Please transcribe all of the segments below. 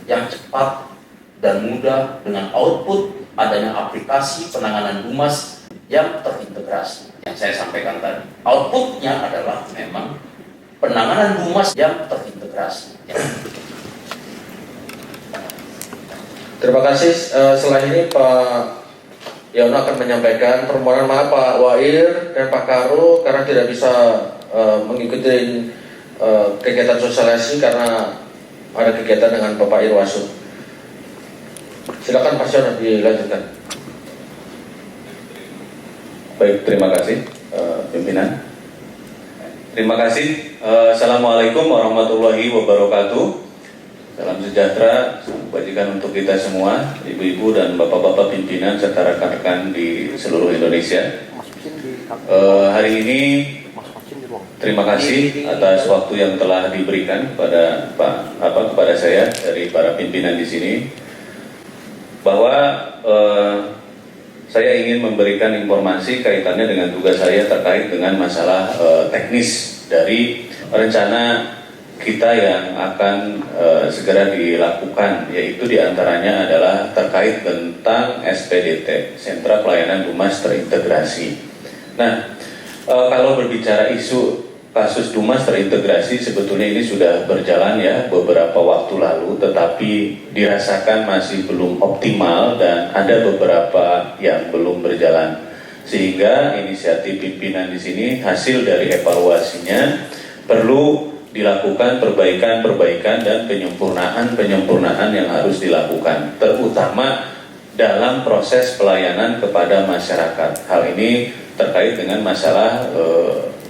yang cepat dan mudah dengan output adanya aplikasi penanganan humas yang terintegrasi. Yang saya sampaikan tadi, outputnya adalah memang penanganan humas yang terintegrasi. Terima kasih. Setelah ini Pak Yono akan menyampaikan permohonan maaf Pak Wair dan Pak Karu karena tidak bisa mengikuti kegiatan sosialisasi karena ada kegiatan dengan Bapak Irwasum. Silakan Pak Yono dilanjutkan. Baik, terima kasih pimpinan. Terima kasih. Assalamualaikum warahmatullahi wabarakatuh. Salam sejahtera, kebajikan untuk kita semua, ibu-ibu dan bapak-bapak pimpinan serta rekan-rekan di seluruh Indonesia. Hari ini terima kasih atas waktu yang telah diberikan kepada saya dari para pimpinan di sini, bahwa saya ingin memberikan informasi kaitannya dengan tugas saya terkait dengan masalah teknis dari rencana kita yang akan segera dilakukan, yaitu diantaranya adalah terkait tentang SPDT, Sentra Pelayanan Dumas Terintegrasi. Nah, kalau berbicara isu kasus Dumas Terintegrasi, sebetulnya ini sudah berjalan ya beberapa waktu lalu, tetapi dirasakan masih belum optimal dan ada beberapa yang belum berjalan. Sehingga inisiatif pimpinan di sini hasil dari evaluasinya perlu dilakukan perbaikan dan penyempurnaan yang harus dilakukan, terutama dalam proses pelayanan kepada masyarakat. Hal ini terkait dengan masalah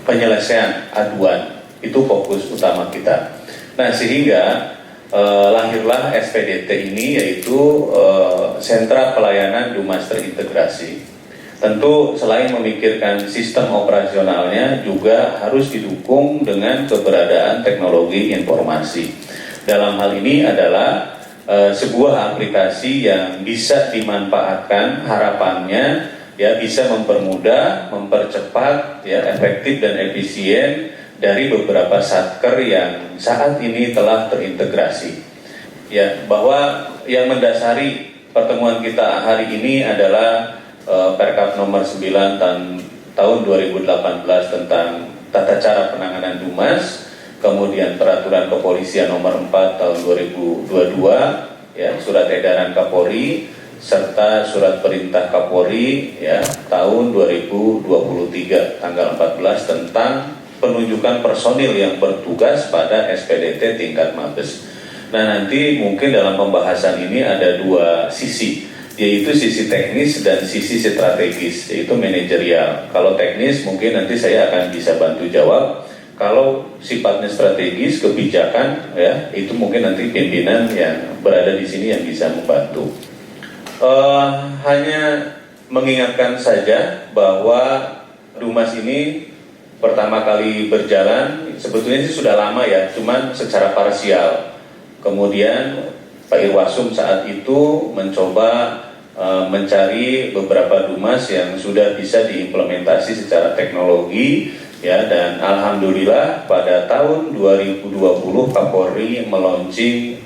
penyelesaian aduan, itu fokus utama kita. Nah, sehingga lahirlah SPDT ini, yaitu Sentra Pelayanan Dumas Terintegrasi. Tentu selain memikirkan sistem operasionalnya, juga harus didukung dengan keberadaan teknologi informasi. Dalam hal ini adalah sebuah aplikasi yang bisa dimanfaatkan, harapannya ya bisa mempermudah, mempercepat, ya efektif dan efisien dari beberapa satker yang saat ini telah terintegrasi. Ya, bahwa yang mendasari pertemuan kita hari ini adalah Perkap nomor 9 tahun 2018 tentang tata cara penanganan Dumas, kemudian peraturan kepolisian nomor 4 tahun 2022, ya, surat edaran Kapolri, serta surat perintah Kapolri ya tahun 2023 tanggal 14 tentang penunjukan personil yang bertugas pada SPDT tingkat Mabes. Nah, nanti mungkin dalam pembahasan ini ada dua sisi, yaitu sisi teknis dan sisi strategis, yaitu manajerial. Kalau teknis mungkin nanti saya akan bisa bantu jawab. Kalau sifatnya strategis, kebijakan, ya itu mungkin nanti pimpinan yang berada di sini yang bisa membantu. Hanya mengingatkan saja bahwa Dumas ini pertama kali berjalan, sebetulnya sih sudah lama ya, cuman secara parsial. Kemudian Pak Irwasum saat itu mencoba mencari beberapa Dumas yang sudah bisa diimplementasi secara teknologi ya, dan alhamdulillah pada tahun 2020 Kapolri meluncing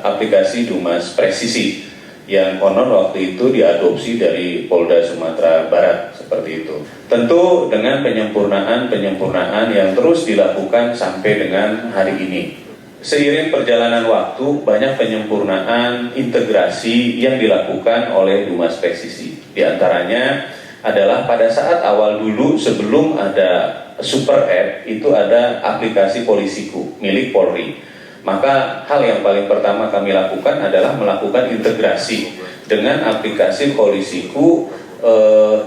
aplikasi Dumas Presisi yang konon waktu itu diadopsi dari Polda Sumatera Barat, seperti itu. Tentu dengan penyempurnaan yang terus dilakukan sampai dengan hari ini. Seiring perjalanan waktu, banyak penyempurnaan integrasi yang dilakukan oleh Dumas Presisi. Di antaranya adalah pada saat awal dulu sebelum ada Super App, itu ada aplikasi Polisiku milik Polri. Maka hal yang paling pertama kami lakukan adalah melakukan integrasi dengan aplikasi Polisiku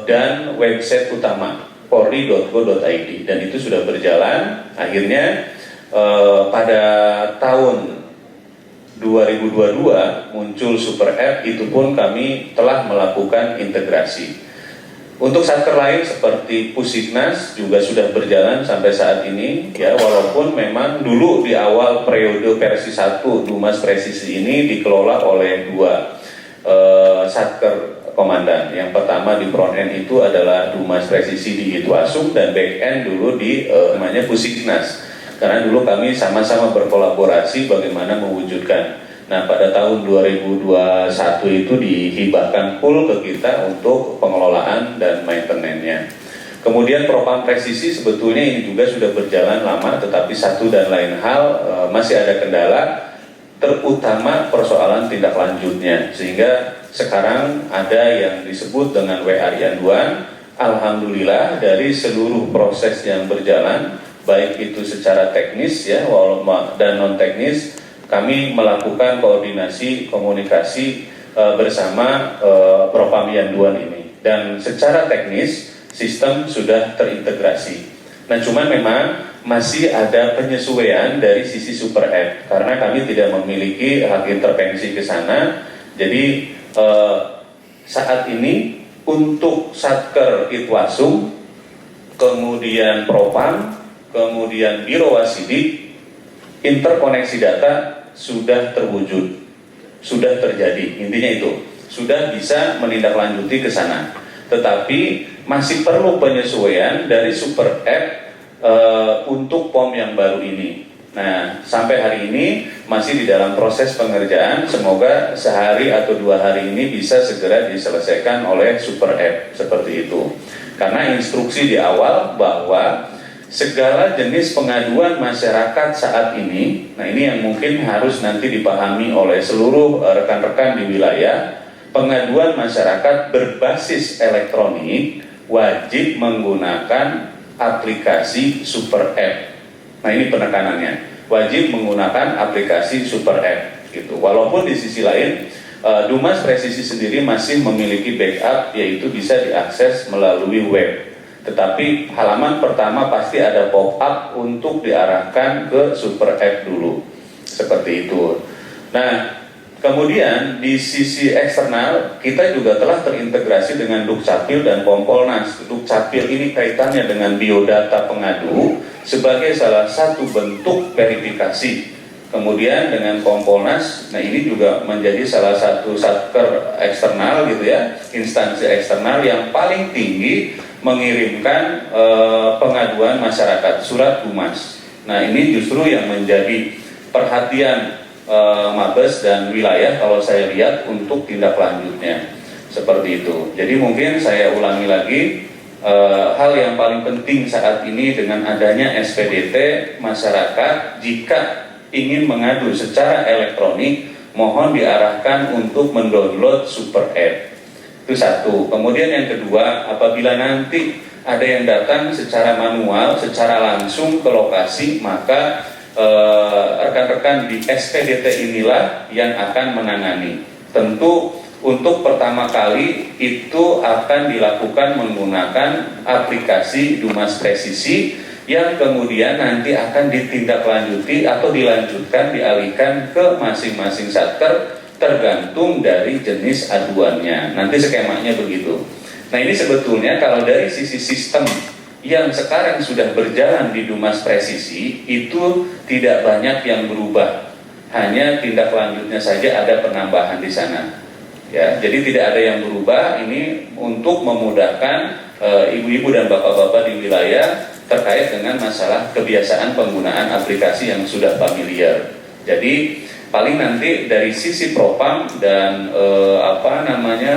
dan website utama polri.go.id, dan itu sudah berjalan. Akhirnya pada tahun 2022 muncul Super App, itu pun kami telah melakukan integrasi. Untuk satker lain seperti Pusiknas juga sudah berjalan sampai saat ini ya, walaupun memang dulu di awal periode versi 1 Dumas Presisi ini dikelola oleh dua satker komandan. Yang pertama di front end itu adalah Dumas Presisi di Hitwasum, dan back end dulu di namanya Pusiknas. Karena dulu kami sama-sama berkolaborasi bagaimana mewujudkan Nah, pada tahun 2021 itu dihibahkan full ke kita untuk pengelolaan dan maintenance-nya. Kemudian Propam Presisi sebetulnya ini juga sudah berjalan lama, tetapi satu dan lain hal masih ada kendala, terutama persoalan tindak lanjutnya. Sehingga sekarang ada yang disebut dengan WA Yanduan. Alhamdulillah dari seluruh proses yang berjalan, baik itu secara teknis ya dan non teknis, kami melakukan koordinasi komunikasi bersama Propam Yanduan ini, dan secara teknis sistem sudah terintegrasi. Nah, cuman memang masih ada penyesuaian dari sisi Super App karena kami tidak memiliki hak intervensi ke sana. Jadi saat ini untuk Satker Itwasum, kemudian Propam, kemudian Biro Wasidik, interkoneksi data sudah terwujud, sudah terjadi. Intinya itu, sudah bisa menindaklanjuti ke sana. Tetapi masih perlu penyesuaian dari Super App untuk POM yang baru ini. Nah, sampai hari ini masih di dalam proses pengerjaan. Semoga sehari atau 2 hari ini bisa segera diselesaikan oleh Super App seperti itu. Karena instruksi di awal bahwa segala jenis pengaduan masyarakat saat ini, nah ini yang mungkin harus nanti dipahami oleh seluruh rekan-rekan di wilayah, pengaduan masyarakat berbasis elektronik wajib menggunakan aplikasi Super App. Nah, ini penekanannya, wajib menggunakan aplikasi Super App gitu. Walaupun di sisi lain Dumas Presisi sendiri masih memiliki backup, yaitu bisa diakses melalui web. Tetapi halaman pertama pasti ada pop-up untuk diarahkan ke Super App dulu, seperti itu. Nah, kemudian di sisi eksternal kita juga telah terintegrasi dengan Dukcapil dan Kompolnas. Dukcapil ini kaitannya dengan biodata pengadu sebagai salah satu bentuk verifikasi. Kemudian dengan Kompolnas, nah ini juga menjadi salah satu satker eksternal gitu ya, instansi eksternal yang paling tinggi mengirimkan pengaduan masyarakat, surat Dumas. Nah, ini justru yang menjadi perhatian Mabes dan wilayah kalau saya lihat untuk tindak lanjutnya seperti itu. Jadi mungkin saya ulangi lagi, hal yang paling penting saat ini dengan adanya SPDT, masyarakat jika ingin mengadu secara elektronik mohon diarahkan untuk mendownload Super App. Itu satu. Kemudian yang kedua, apabila nanti ada yang datang secara manual, secara langsung ke lokasi, maka rekan-rekan di SPDT inilah yang akan menangani. Tentu untuk pertama kali itu akan dilakukan menggunakan aplikasi Dumas Presisi yang kemudian nanti akan ditindaklanjuti atau dilanjutkan, dialihkan ke masing-masing satker tergantung dari jenis aduannya. Nanti skemanya begitu. Nah, ini sebetulnya kalau dari sisi sistem yang sekarang sudah berjalan di Dumas Presisi itu tidak banyak yang berubah, hanya tindak lanjutnya saja ada penambahan di sana. Ya, jadi tidak ada yang berubah. Ini untuk memudahkan ibu-ibu dan bapak-bapak di wilayah terkait dengan masalah kebiasaan penggunaan aplikasi yang sudah familiar. Jadi paling nanti dari sisi Propam dan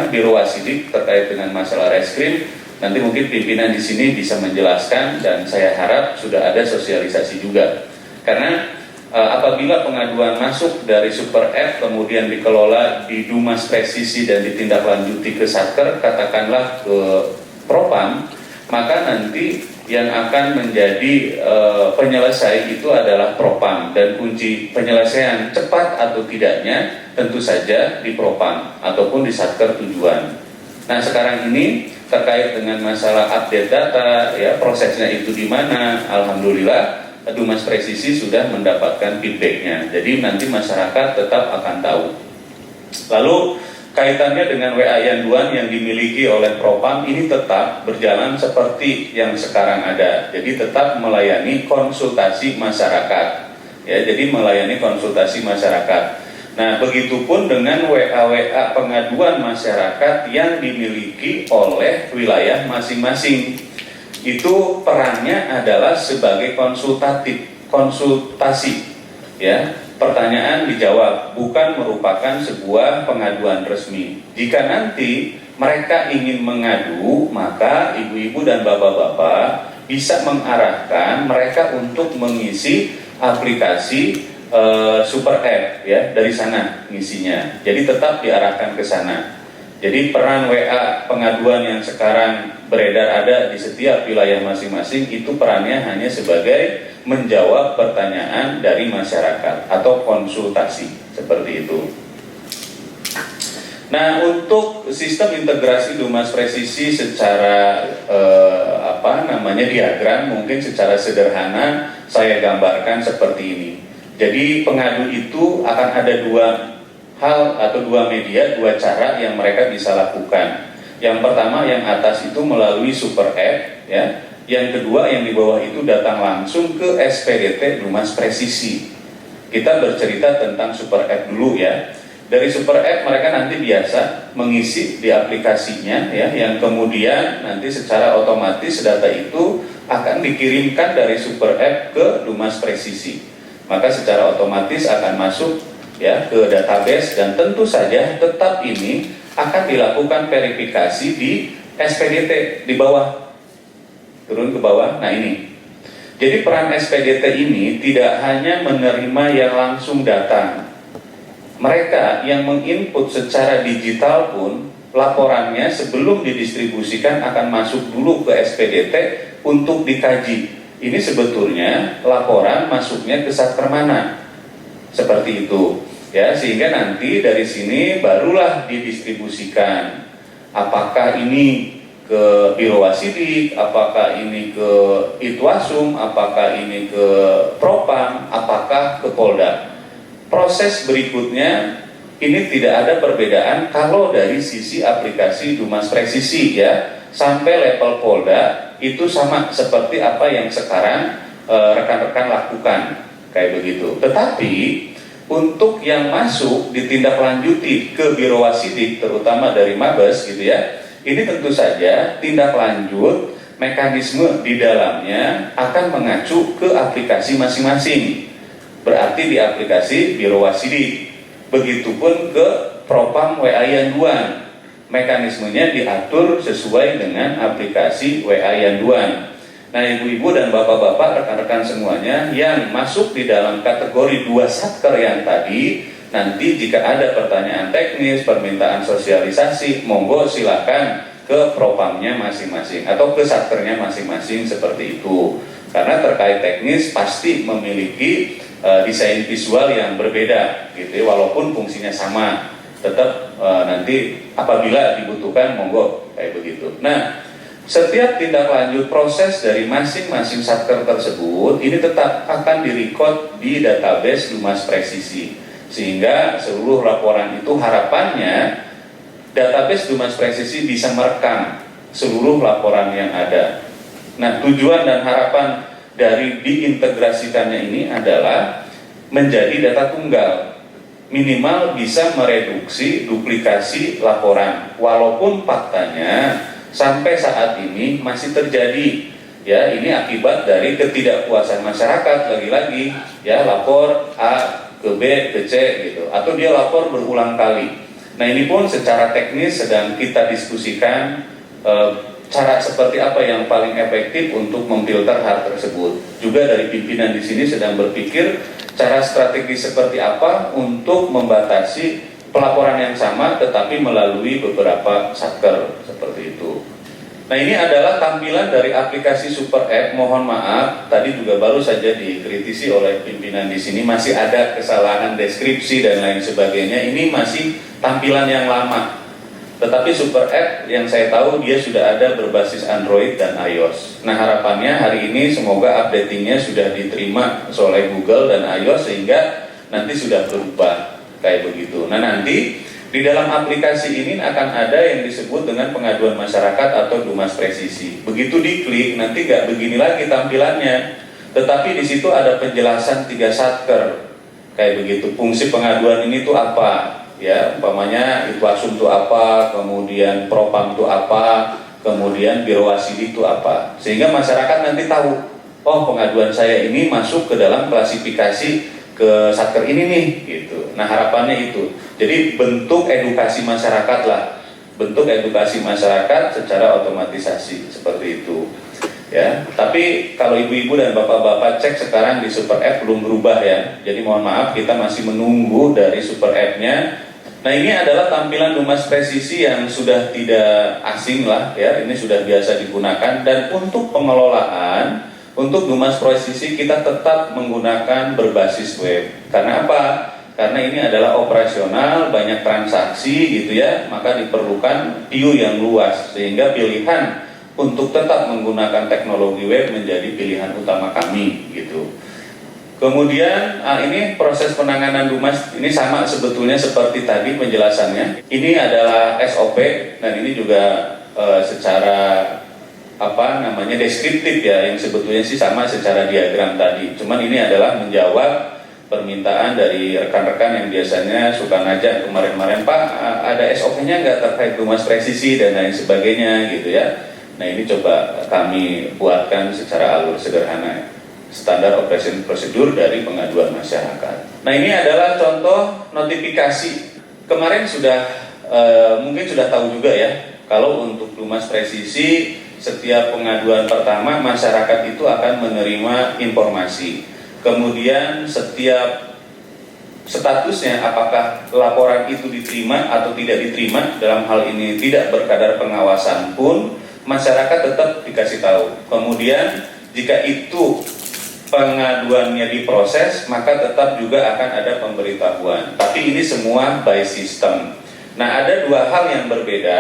Biro Wasidik terkait dengan masalah reskrim, nanti mungkin pimpinan di sini bisa menjelaskan dan saya harap sudah ada sosialisasi juga. Karena apabila pengaduan masuk dari Super App kemudian dikelola di Dumas Presisi dan ditindaklanjuti ke Satker, katakanlah ke Propam, maka nanti yang akan menjadi penyelesai itu adalah Propam, dan kunci penyelesaian cepat atau tidaknya tentu saja di Propam ataupun di Satker tujuan. Nah, sekarang ini terkait dengan masalah update data, ya prosesnya itu di mana, alhamdulillah Dumas Presisi sudah mendapatkan feedbacknya. Jadi nanti masyarakat tetap akan tahu. Lalu kaitannya dengan WA Yanduan yang dimiliki oleh Propam ini tetap berjalan seperti yang sekarang ada. Jadi tetap melayani konsultasi masyarakat. Ya, jadi melayani konsultasi masyarakat. Nah, begitupun dengan WA pengaduan masyarakat yang dimiliki oleh wilayah masing-masing. Itu perannya adalah sebagai konsultasi, ya. pertanyaan dijawab, bukan merupakan sebuah pengaduan resmi. Jika nanti mereka ingin mengadu, maka ibu-ibu dan bapak-bapak bisa mengarahkan mereka untuk mengisi aplikasi Super App ya, dari sana ngisinya. Jadi tetap diarahkan ke sana. Jadi peran WA pengaduan yang sekarang beredar ada di setiap wilayah masing-masing itu perannya hanya sebagai menjawab pertanyaan dari masyarakat atau konsultasi seperti itu. Nah, untuk sistem integrasi Dumas Presisi secara diagram mungkin secara sederhana saya gambarkan seperti ini. Jadi pengadu itu akan ada dua hal atau dua media, dua cara yang mereka bisa lakukan. Yang pertama yang atas itu melalui Super App ya. Yang kedua yang di bawah itu datang langsung ke SPDT Dumas Presisi. Kita bercerita tentang Super App dulu ya. Dari Super App mereka nanti biasa mengisi di aplikasinya ya, yang kemudian nanti secara otomatis data itu akan dikirimkan dari Super App ke Dumas Presisi. Maka secara otomatis akan masuk ya ke database dan tentu saja tetap ini akan dilakukan verifikasi di SPDT di bawah. Turun ke bawah. Nah ini. Jadi peran SPDT ini tidak hanya menerima yang langsung datang. Mereka yang menginput secara digital pun laporannya sebelum didistribusikan akan masuk dulu ke SPDT untuk dikaji. Ini sebetulnya laporan masuknya ke Satker mana? Seperti itu. Ya, sehingga nanti dari sini barulah didistribusikan. Apakah ini ke Biro Wasidik, apakah ini ke Itwasum, apakah ini ke Propam, apakah ke Polda. Proses berikutnya ini tidak ada perbedaan kalau dari sisi aplikasi Dumas Presisi ya, sampai level Polda itu sama seperti apa yang sekarang rekan-rekan lakukan kayak begitu. Tetapi untuk yang masuk ditindaklanjuti ke Biro Wasidik terutama dari Mabes gitu ya, ini tentu saja tindak lanjut mekanisme di dalamnya akan mengacu ke aplikasi masing-masing. Berarti di aplikasi Biro Wasidik. Begitupun ke Propam WA Yanduan. Mekanismenya diatur sesuai dengan aplikasi WA Yanduan. Nah, ibu-ibu dan bapak-bapak, rekan-rekan semuanya yang masuk di dalam kategori 2 satker yang tadi, nanti jika ada pertanyaan teknis, permintaan sosialisasi, monggo silakan ke propamnya masing-masing atau ke satkernya masing-masing seperti itu. Karena terkait teknis pasti memiliki desain visual yang berbeda gitu, walaupun fungsinya sama, tetap nanti apabila dibutuhkan monggo kayak begitu. Nah, setiap tindak lanjut proses dari masing-masing satker tersebut ini tetap akan direcord di database Dumas Presisi, sehingga seluruh laporan itu harapannya database Dumas Presisi bisa merekam seluruh laporan yang ada. Nah, tujuan dan harapan dari diintegrasikannya ini adalah menjadi data tunggal, minimal bisa mereduksi duplikasi laporan, walaupun faktanya sampai saat ini masih terjadi. Ya, ini akibat dari ketidakpuasan masyarakat, lagi-lagi ya, lapor A ke B ke C gitu, atau dia lapor berulang kali. Nah, ini pun secara teknis sedang kita diskusikan cara seperti apa yang paling efektif untuk memfilter hal tersebut. Juga dari pimpinan di sini sedang berpikir cara strategi seperti apa untuk membatasi pelaporan yang sama tetapi melalui beberapa satker seperti itu. Nah, ini adalah tampilan dari aplikasi Super App. Mohon maaf, tadi juga baru saja dikritisi oleh pimpinan di sini, masih ada kesalahan deskripsi dan lain sebagainya. Ini masih tampilan yang lama. Tetapi Super App yang saya tahu dia sudah ada berbasis Android dan iOS. Nah, harapannya hari ini semoga updatingnya sudah diterima oleh Google dan iOS sehingga nanti sudah berubah kayak begitu. Nah, nanti di dalam aplikasi ini akan ada yang disebut dengan pengaduan masyarakat atau Dumas Presisi. Begitu diklik nanti nggak begini lagi tampilannya, tetapi di situ ada penjelasan 3 satker kayak begitu. Fungsi pengaduan ini tuh apa? Ya, umpamanya Itwasum itu apa, kemudian Propam itu apa, kemudian Biro Wasidik itu apa, sehingga masyarakat nanti tahu, oh pengaduan saya ini masuk ke dalam klasifikasi ke Satker ini nih gitu. Nah harapannya itu, jadi bentuk edukasi masyarakat lah, bentuk edukasi masyarakat secara otomatisasi seperti itu ya. Tapi kalau ibu-ibu dan bapak-bapak cek sekarang di Super App belum berubah ya, jadi mohon maaf kita masih menunggu dari Super App-nya. Nah ini adalah tampilan Dumas Presisi yang sudah tidak asing lah ya, ini sudah biasa digunakan. Dan untuk pengelolaan untuk Dumas Presisi kita tetap menggunakan berbasis web. Karena apa? Karena ini adalah operasional, banyak transaksi gitu ya, maka diperlukan view yang luas, sehingga pilihan untuk tetap menggunakan teknologi web menjadi pilihan utama kami gitu. Kemudian ini proses penanganan Dumas ini sama sebetulnya seperti tadi penjelasannya. Ini adalah SOP dan ini juga secara deskriptif ya, yang sebetulnya sih sama secara diagram tadi. Cuman ini adalah menjawab permintaan dari rekan-rekan yang biasanya suka ngajak kemarin-kemarin, Pak ada SOP-nya nggak terkait Dumas Presisi dan lain sebagainya gitu ya. Nah ini coba kami buatkan secara alur sederhana, standar operation prosedur dari pengaduan masyarakat. Nah ini adalah contoh notifikasi. Kemarin sudah mungkin sudah tahu juga ya, kalau untuk Dumas Presisi setiap pengaduan pertama masyarakat itu akan menerima informasi. Kemudian setiap statusnya apakah laporan itu diterima atau tidak diterima, dalam hal ini tidak berkadar pengawasan pun masyarakat tetap dikasih tahu. Kemudian jika itu pengaduannya diproses, maka tetap juga akan ada pemberitahuan. Tapi ini semua by system. Nah ada dua hal yang berbeda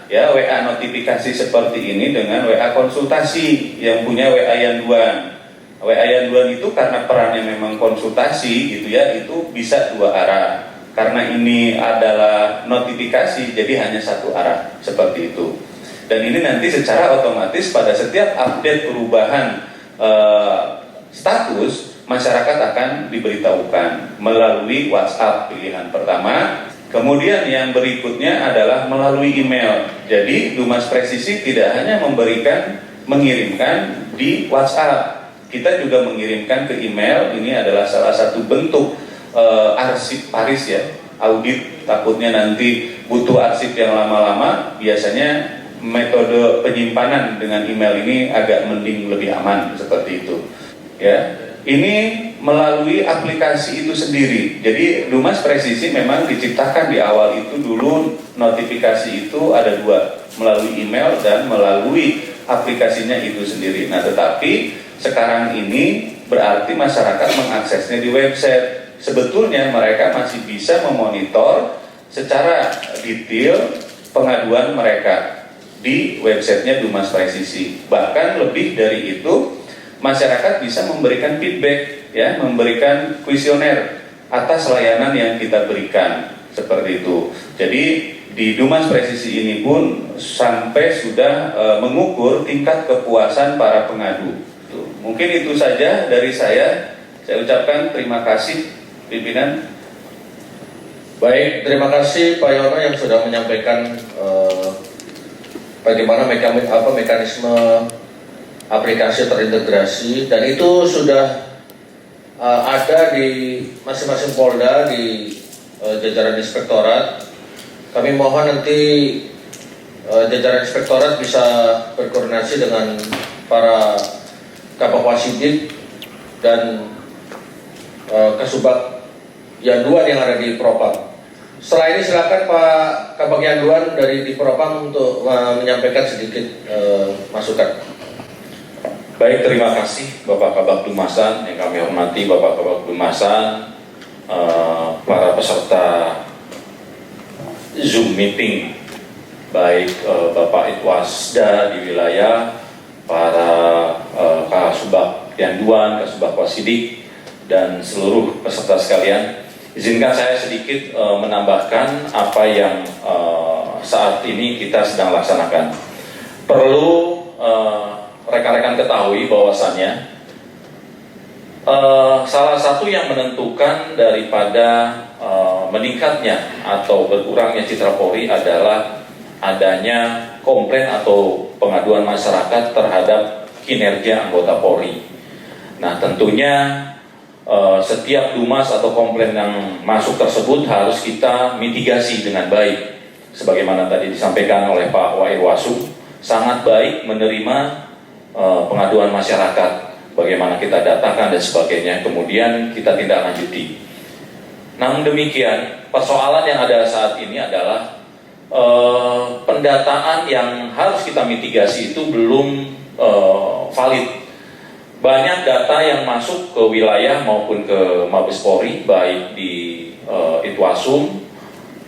ya, WA notifikasi seperti ini dengan WA konsultasi yang punya WA Yanduan. WA Yanduan itu karena perannya memang konsultasi gitu ya, itu bisa dua arah. Karena ini adalah notifikasi, jadi hanya satu arah seperti itu. Dan ini nanti secara otomatis pada setiap update perubahan status, masyarakat akan diberitahukan melalui WhatsApp pilihan pertama. Kemudian yang berikutnya adalah melalui email. Jadi Dumas Presisi tidak hanya mengirimkan di WhatsApp, kita juga mengirimkan ke email. Ini adalah salah satu bentuk arsip Paris ya, audit. Takutnya nanti butuh arsip yang lama-lama, biasanya metode penyimpanan dengan email ini agak mending, lebih aman seperti itu ya. Ini melalui aplikasi itu sendiri. Jadi Dumas Presisi memang diciptakan di awal itu dulu, notifikasi itu ada dua, melalui email dan melalui aplikasinya itu sendiri. Nah tetapi sekarang ini berarti masyarakat mengaksesnya di website. Sebetulnya mereka masih bisa memonitor secara detail pengaduan mereka di websitenya Dumas Presisi. Bahkan lebih dari itu, masyarakat bisa memberikan feedback ya, memberikan kuesioner atas layanan yang kita berikan seperti itu. Jadi di Dumas Presisi ini pun sampai sudah mengukur tingkat kepuasan para pengadu. Mungkin itu saja dari saya. Saya ucapkan terima kasih pimpinan. Baik, terima kasih Pak Yono yang sudah menyampaikan bagaimana mekanisme aplikasi terintegrasi, dan itu sudah ada di masing-masing Polda di jajaran inspektorat. Kami mohon nanti jajaran inspektorat bisa berkoordinasi dengan para Kapolwasidik dan Kasubag Yanduan yang ada di Propam. Setelah ini silakan Pak Kabag Yanduan dari di Propam untuk menyampaikan sedikit masukan. Baik, terima kasih Bapak Kabag Dumasan yang kami hormati, Bapak Kabag Dumasan, para peserta Zoom meeting, baik Bapak Itwasda di wilayah, para Kasubag Yanduan, Kasubag Wasidik, dan seluruh peserta sekalian. Izinkan saya sedikit menambahkan apa yang saat ini kita sedang laksanakan. Perlu rekan-rekan ketahui bahwasannya salah satu yang menentukan daripada meningkatnya atau berkurangnya citra Polri adalah adanya komplain atau pengaduan masyarakat terhadap kinerja anggota Polri. Nah tentunya setiap dumas atau komplain yang masuk tersebut harus kita mitigasi dengan baik. Sebagaimana tadi disampaikan oleh Pak Wairwasum, sangat baik menerima pengaduan masyarakat, bagaimana kita datakan dan sebagainya, kemudian kita tindak lanjuti. Namun demikian, persoalan yang ada saat ini adalah pendataan yang harus kita mitigasi itu belum valid. Banyak data yang masuk ke wilayah maupun ke Mabes Polri, baik di Itwasum,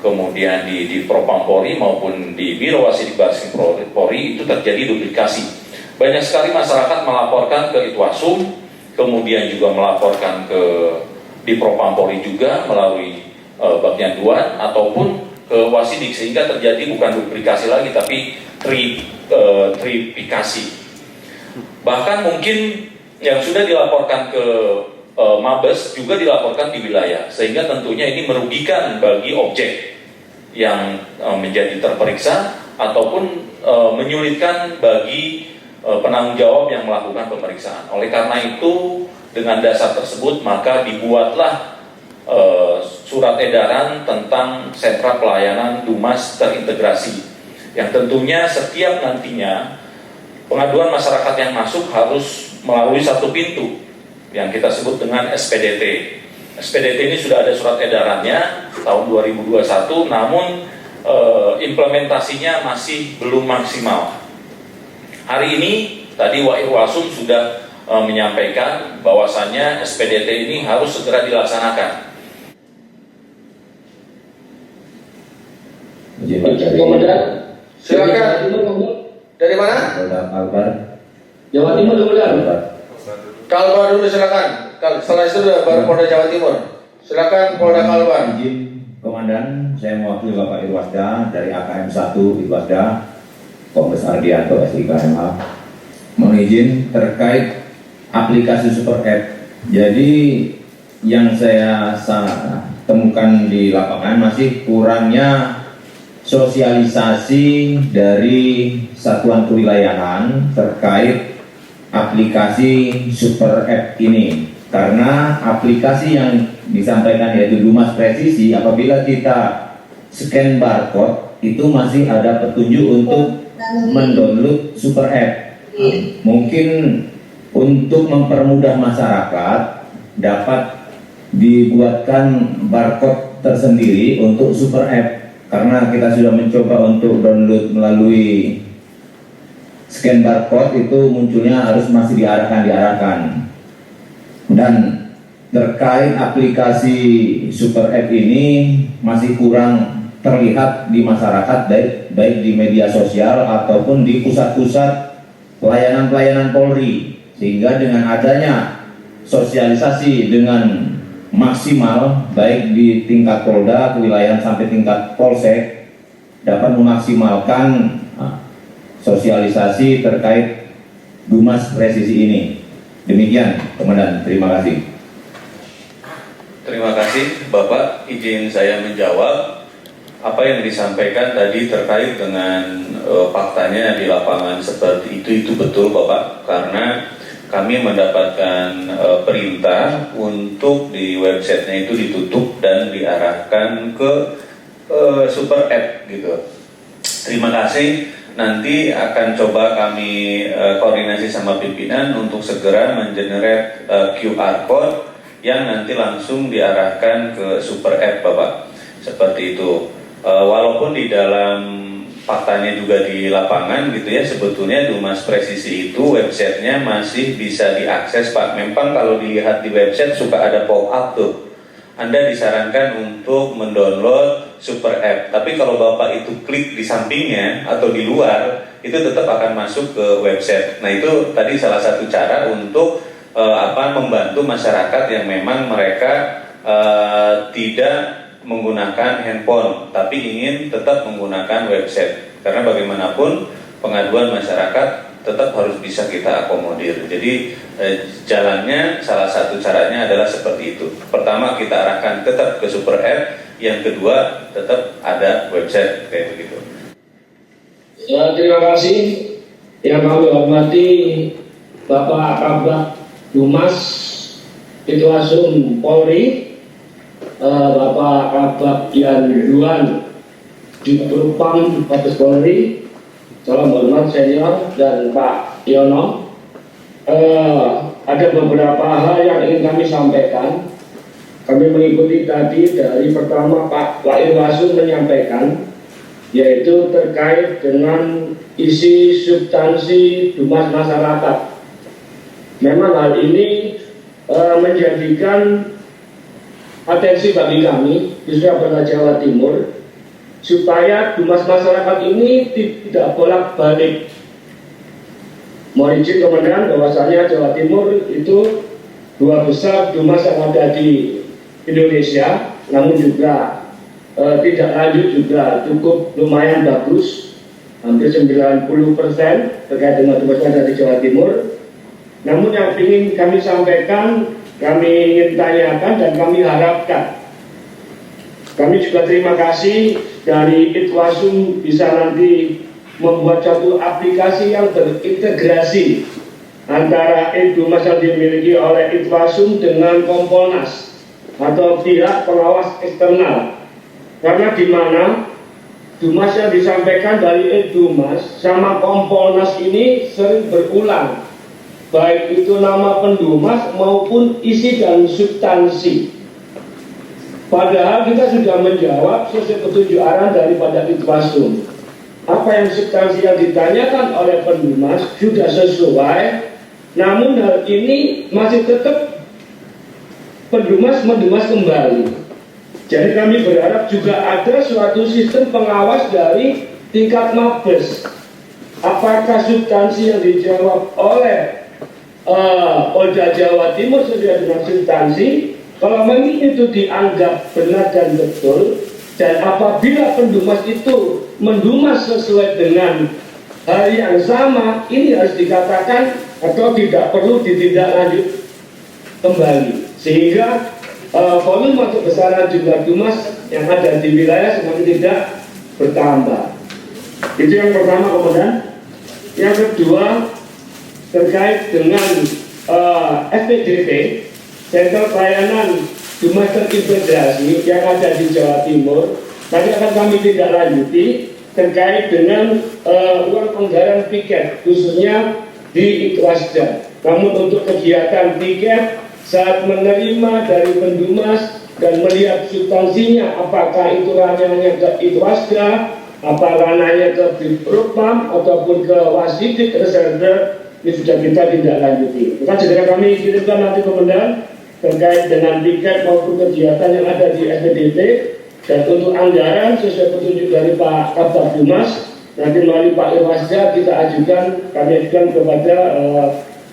kemudian di Propam Polri maupun di Biro Wasidik Bareskrim Polri, itu terjadi duplikasi. Banyak sekali masyarakat melaporkan ke Itwasum, kemudian juga melaporkan di Propam Polri juga melalui bagian duan ataupun ke Wasidik, sehingga terjadi bukan duplikasi lagi tapi triplikasi. Bahkan mungkin yang sudah dilaporkan ke Mabes juga dilaporkan di wilayah, sehingga tentunya ini merugikan bagi objek yang menjadi terperiksa ataupun menyulitkan bagi penanggung jawab yang melakukan pemeriksaan. Oleh karena itu, dengan dasar tersebut maka dibuatlah surat edaran tentang sentra pelayanan Dumas terintegrasi, yang tentunya setiap nantinya pengaduan masyarakat yang masuk harus melalui satu pintu yang kita sebut dengan SPDT. SPDT ini sudah ada surat edarannya tahun 2021, namun implementasinya masih belum maksimal. Hari ini tadi Wairwasum sudah menyampaikan bahwasannya SPDT ini harus segera dilaksanakan. Komandan, Silakan. Dari mana? Jawa Timur, Komandan. Kalbar dulu silakan. Setelah itu baru Polda Jawa Timur. Silakan Polda Kalbar. Izin Komandan, saya mewakili Bapak Irwasda dari AKM 1 Irwasda, Kombes Ardianto SIKMA. Mohon izin terkait aplikasi Super App. Jadi yang saya temukan di lapangan masih kurangnya sosialisasi dari satuan kewilayahan terkait aplikasi Super App ini, karena aplikasi yang disampaikan yaitu Dumas Presisi, apabila kita scan barcode itu masih ada petunjuk untuk mendownload Super App. Mungkin untuk mempermudah masyarakat dapat dibuatkan barcode tersendiri untuk Super App, karena kita sudah mencoba untuk download melalui scan barcode itu munculnya harus masih diarahkan. Dan terkait aplikasi Super App ini masih kurang terlihat di masyarakat, baik di media sosial ataupun di pusat-pusat pelayanan Polri, sehingga dengan adanya sosialisasi dengan maksimal baik di tingkat Polda, kewilayahan sampai tingkat Polsek dapat memaksimalkan sosialisasi terkait Dumas Presisi ini. Demikian, Komandan. Terima kasih. Terima kasih Bapak, izin saya menjawab apa yang disampaikan tadi terkait dengan faktanya di lapangan seperti itu betul Bapak, karena kami mendapatkan perintah untuk di websitenya itu ditutup dan diarahkan ke Super App gitu. Terima kasih. Nanti akan coba kami koordinasi sama pimpinan untuk segera mengenerate QR code yang nanti langsung diarahkan ke Super App Bapak. Seperti itu. Walaupun di dalam faktanya juga di lapangan gitu ya, sebetulnya Dumas Presisi itu websitenya masih bisa diakses Pak. Memang kalau dilihat di website suka ada pop-up tuh, Anda disarankan untuk mendownload Super App. Tapi kalau Bapak itu klik di sampingnya atau di luar, itu tetap akan masuk ke website. Nah itu tadi salah satu cara untuk membantu masyarakat yang memang mereka tidak menggunakan handphone, tapi ingin tetap menggunakan website. Karena bagaimanapun pengaduan masyarakat tetap harus bisa kita akomodir. Jadi jalannya salah satu caranya adalah seperti itu. Pertama kita arahkan tetap ke Super App, yang kedua tetap ada website kayak begitu. Terima kasih yang kami hormati Bapak Kabak Dumas Itwasum Polri, Bapak Kabagyan Duan di Propam Mabes Polri, salam hormat senior, dan Pak Yono. Ada beberapa hal yang ingin kami sampaikan. Kami mengikuti tadi dari pertama Pak Irwasum menyampaikan, yaitu terkait dengan isi substansi Dumas masyarakat. Memang hal ini menjadikan atensi bagi kami, khususnya Polda Jawa Timur, supaya Dumas masyarakat ini tidak bolak-balik. Mohon izin Komandan, bahwasanya Jawa Timur itu 2 besar Dumas yang ada di Indonesia, namun juga tidak lanjut juga cukup lumayan bagus, hampir 90% terkait dengan Dumas yang ada di Jawa Timur. Namun yang ingin kami sampaikan, kami ingin tanyakan dan kami harapkan, kami juga terima kasih dari Itwasum bisa nanti membuat satu aplikasi yang terintegrasi antara Dumas yang dimiliki oleh Itwasum dengan Kompolnas atau pihak pengawas eksternal. Karena di mana Dumas yang disampaikan dari Dumas sama Kompolnas ini sering berulang, baik itu nama pendumas maupun isi dan substansi. Padahal kita sudah menjawab sesuai petunjuk arahan daripada Itwasum. Apa yang substansi yang ditanyakan oleh pendumas sudah sesuai, namun hal ini masih tetap pendumas mendumas kembali. Jadi kami berharap juga ada suatu sistem pengawas dari tingkat Mabes. Apakah substansi yang dijawab oleh Polda Jawa Timur sesuai dengan substansi, kalau memang itu dianggap benar dan betul, dan apabila pendumas itu mendumas sesuai dengan hal yang sama, ini harus dikatakan atau tidak perlu ditindaklanjut kembali, sehingga volume atau besaran jumlah dumas yang ada di wilayah semakin tidak bertambah. Itu yang pertama, Komandan. Yang kedua, terkait dengan SPDT, Sentra Pelayanan Dumas Terintegrasi yang ada di Jawa Timur, nanti akan kami tidak lanjuti terkait dengan uang anggaran tiket, khususnya di Itwasda. Namun untuk kegiatan tiket, saat menerima dari pendumas dan melihat substansinya, apakah itu ranahnya ke Itwasda, apa ranahnya ke Propam ataupun ke Wasidik Reserve, ini sudah kita tidak lanjuti. Maka segera kami kirimkan nanti Komandan terkait dengan tiket maupun kegiatan yang ada di SPDT, dan untuk anggaran sesuai petunjuk dari Pak Kabag Dumas, nanti melalui Pak Irwasda kita ajukan, kami ajukan kepada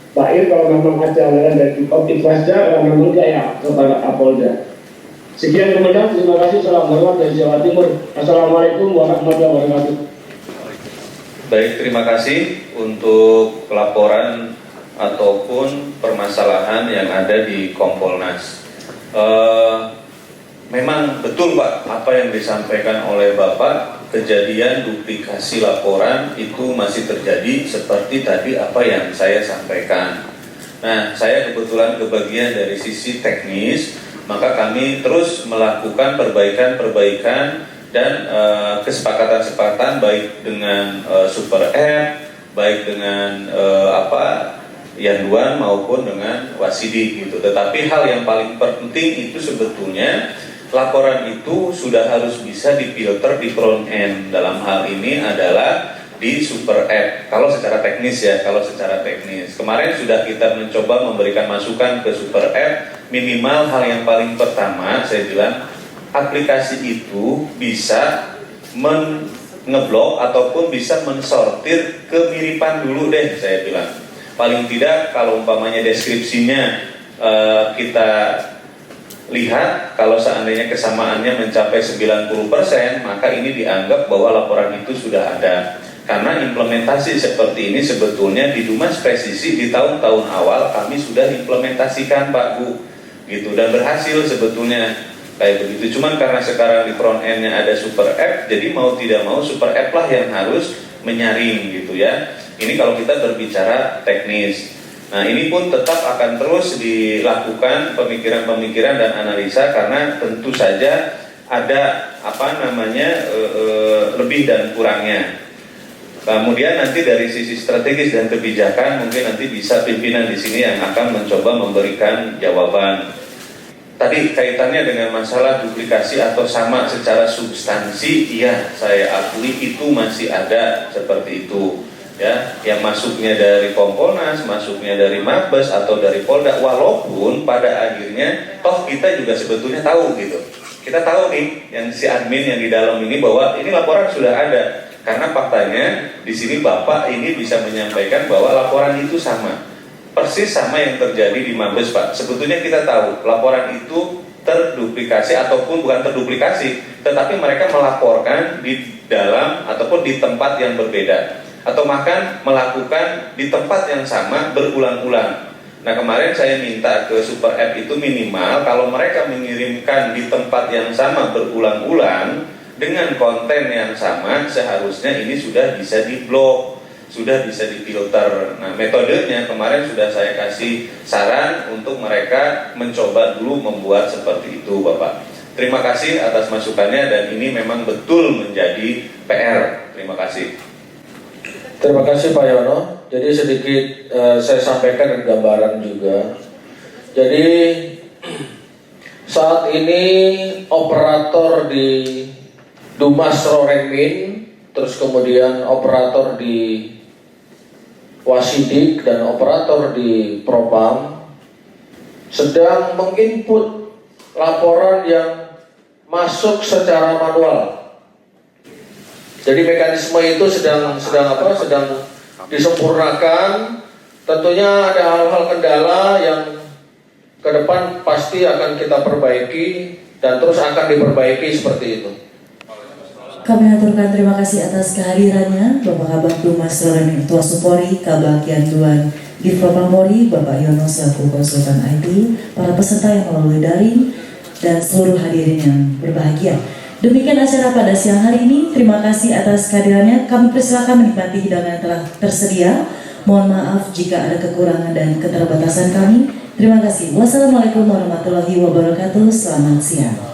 Pak Ir kalau memang ada anggaran dari Irwasda, kalau memang enggak ya kepada Kapolda. Sekian Komandan, terima kasih, salam hormat dari Jawa Timur. Assalamualaikum warahmatullahi wabarakatuh. Baik, terima kasih untuk laporan ataupun permasalahan yang ada di Kompolnas. Memang betul Pak, apa yang disampaikan oleh Bapak, kejadian duplikasi laporan itu masih terjadi seperti tadi apa yang saya sampaikan. Nah, saya kebetulan kebagian dari sisi teknis, maka kami terus melakukan perbaikan-perbaikan dan kesepakatan-kesepakatan baik dengan Super App, baik dengan Yanduan maupun dengan Wasidik gitu. Tetapi hal yang paling penting itu sebetulnya laporan itu sudah harus bisa difilter di front end. Dalam hal ini adalah di Super App. Kalau secara teknis ya, kemarin sudah kita mencoba memberikan masukan ke Super App. Minimal hal yang paling pertama saya bilang, aplikasi itu bisa ngeblok ataupun bisa mensortir kemiripan dulu deh, saya bilang. Paling tidak kalau umpamanya deskripsinya kita lihat, kalau seandainya kesamaannya mencapai 90%, maka ini dianggap bahwa laporan itu sudah ada. Karena implementasi seperti ini sebetulnya di Dumas Presisi di tahun-tahun awal kami sudah implementasikan Pak Bu, gitu, dan berhasil sebetulnya kayak begitu. Cuman karena sekarang di front end-nya ada Super App, jadi mau tidak mau Super App lah yang harus menyaring gitu ya. Ini kalau kita berbicara teknis. Nah, ini pun tetap akan terus dilakukan pemikiran-pemikiran dan analisa karena tentu saja ada lebih dan kurangnya. Kemudian nanti dari sisi strategis dan kebijakan mungkin nanti bisa pimpinan di sini yang akan mencoba memberikan jawaban. Tadi kaitannya dengan masalah duplikasi atau sama secara substansi, iya saya akui itu masih ada seperti itu. Ya, yang masuknya dari Kompolnas, masuknya dari Mabes atau dari Polda, walaupun pada akhirnya toh kita juga sebetulnya tahu gitu. Kita tahu nih yang si admin yang di dalam ini bahwa ini laporan sudah ada. Karena faktanya di sini Bapak ini bisa menyampaikan bahwa laporan itu sama. Persis sama yang terjadi di Mabes, Pak. Sebetulnya kita tahu laporan itu terduplikasi ataupun bukan terduplikasi, tetapi mereka melaporkan di dalam ataupun di tempat yang berbeda, atau bahkan melakukan di tempat yang sama berulang-ulang. Nah, kemarin saya minta ke Super App itu minimal kalau mereka mengirimkan di tempat yang sama berulang-ulang dengan konten yang sama, seharusnya ini sudah bisa diblok, sudah bisa difilter. Nah, metodenya kemarin sudah saya kasih saran untuk mereka mencoba dulu membuat seperti itu, Bapak. Terima kasih atas masukannya dan ini memang betul menjadi PR. Terima kasih. Terima kasih Pak Yono. Jadi sedikit saya sampaikan gambaran juga. Jadi saat ini operator di Dumas Rorengmin, terus kemudian operator di Wasidik dan operator di Propam sedang menginput laporan yang masuk secara manual. Jadi mekanisme itu sedang disempurnakan. Tentunya ada hal-hal kendala yang ke depan pasti akan kita perbaiki dan terus akan diperbaiki seperti itu. Kami aturkan terima kasih atas kehadirannya Bapak Kabak Dumas Rorengmin Tuasupori, Kabagian Duan di Propamori, Bapak Yono selaku konsultan IT, para peserta yang melalui daring, dan seluruh hadirin yang berbahagia. Demikian acara pada siang hari ini. Terima kasih atas kehadirannya. Kami persilakan menikmati hidangan yang telah tersedia. Mohon maaf jika ada kekurangan dan keterbatasan kami. Terima kasih. Wassalamualaikum warahmatullahi wabarakatuh. Selamat siang.